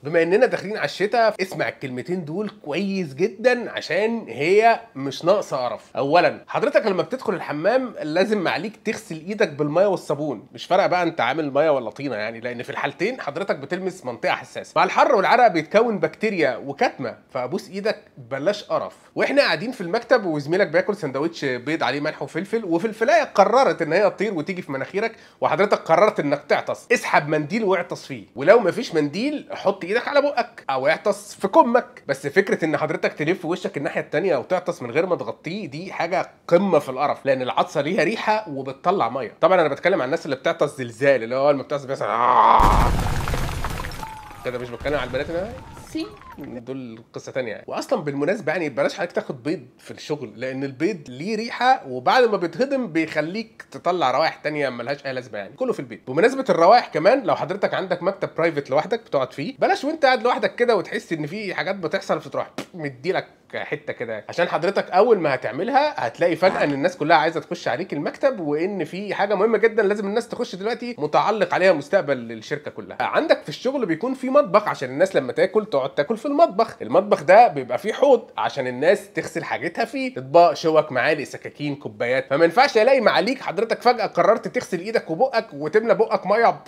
بما اننا داخلين على الشتاء اسمع الكلمتين دول كويس جدا عشان هي مش ناقصه قرف. اولا حضرتك لما بتدخل الحمام لازم معليك تغسل ايدك بالميه والصابون، مش فارقه بقى انت عامل ميه ولا طينه يعني، لان في الحالتين حضرتك بتلمس منطقه حساسه. مع الحر والعرق بيتكون بكتيريا وكتمه، فابوس ايدك بلاش قرف. واحنا قاعدين في المكتب وزميلك بياكل سندوتش بيض عليه ملح وفلفل، وفلفلايه قررت ان هي تطير وتيجي في مناخيرك، وحضرتك قررت انك تعطس، اسحب منديل واعطس فيه، ولو مفيش منديل حط ايدك على بقك او اعطس في كمك. بس فكره ان حضرتك تلف وشك الناحيه الثانيه وتعطس من غير ما تغطيه دي حاجه قمه في القرف، لان العطسه ليها ريحه وبتطلع ميه. طبعا انا بتكلم عن الناس اللي بتعطس زلزال، اللي هو لما بتعطس بيحصل كده، مش بتكلم على البنات اللي دول قصه ثانيه يعني. واصلا بالمناسبه يعني بلاش حضرتك تاخد بيض في الشغل، لان البيض ليه ريحه وبعد ما بيتهضم بيخليك تطلع روائح ثانيه ملهاش اي لازمه يعني، كله في البيت. بمناسبه الروائح كمان، لو حضرتك عندك مكتب برايفت لوحدك بتقعد فيه، بلاش وانت قاعد لوحدك كده وتحس ان في حاجات بتحصل فتروح مديلك حته كده، عشان حضرتك اول ما هتعملها هتلاقي فجاه ان الناس كلها عايزه تخش عليك المكتب، وان في حاجه مهمه جدا لازم الناس تخش دلوقتي متعلق عليها مستقبل الشركه كلها. عندك في الشغل بيكون في مطبخ عشان الناس لما تاكل تقعد تاكل في المطبخ. المطبخ ده بيبقى فيه حوض عشان الناس تغسل حاجتها فيه، اطباق شوك معالق سكاكين كوبايات. فما ينفعش الاقي معاليك حضرتك فجاه قررت تغسل ايدك وبقك وتملى بقك ميه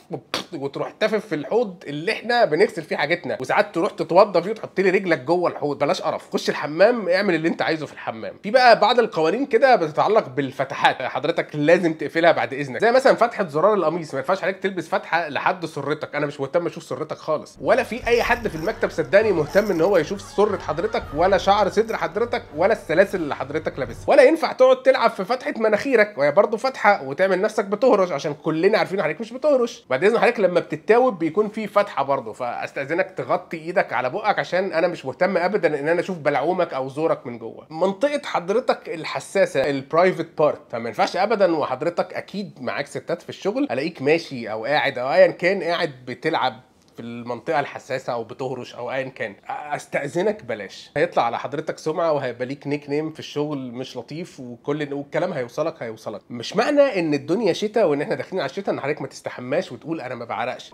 وتروح تافف في الحوض اللي احنا بنغسل فيه حاجتنا، وساعات تروح تتوضى فيه وتحط لي رجلك جوه الحوض. بلاش قرف، خش الحمام اعمل اللي انت عايزه في الحمام. في بقى بعض القوانين كده بتتعلق بالفتحات، حضرتك لازم تقفلها بعد اذنك، زي مثلا فتحه زرار القميص، ما ينفعش عليك تلبس فتحه لحد سرتك. انا مش مهتم اشوف سرتك خالص، ولا في اي حد في المكتب صدقني مهتم ان هو يشوف سره حضرتك ولا شعر صدر حضرتك ولا السلاسل اللي حضرتك لابسها. ولا ينفع تقعد تلعب في فتحه مناخيرك وهي برضه فتحه وتعمل نفسك بتهرش، عشان كلنا عارفين حضرتك مش بتهرش. بعد اذن حضرتك لما بتتاوب بيكون في فتحه برضه، فاستاذنك تغطي ايدك على بقك عشان انا مش مهتم ابدا ان انا اشوف بلعومك او زورك من جوه. منطقه حضرتك الحساسه البرايفت بارت، فما ينفعش ابدا وحضرتك اكيد معاك ستات في الشغل الاقيك ماشي او قاعد او ايا كان قاعد بتلعب في المنطقه الحساسه او بتهرش او ايا كان، استاذنك بلاش. هيطلع على حضرتك سمعه وهيبقى ليك نيك نيم في الشغل مش لطيف، والكلام هيوصلك. مش معنى ان الدنيا شتاء وان احنا داخلين على الشتاء ان حضرتك ما تستحماش وتقول انا ما بعرقش.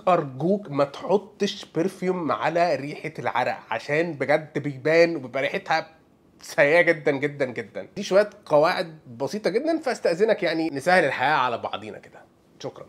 ارجوك ما تحطش برفيوم على ريحه العرق، عشان بجد بيبان وبيبقى ريحتها سيئة جدا جدا جدا. دي شوية قواعد بسيطة جدا، فاستأذنك يعني نسهل الحياة على بعضينا كده. شكرا.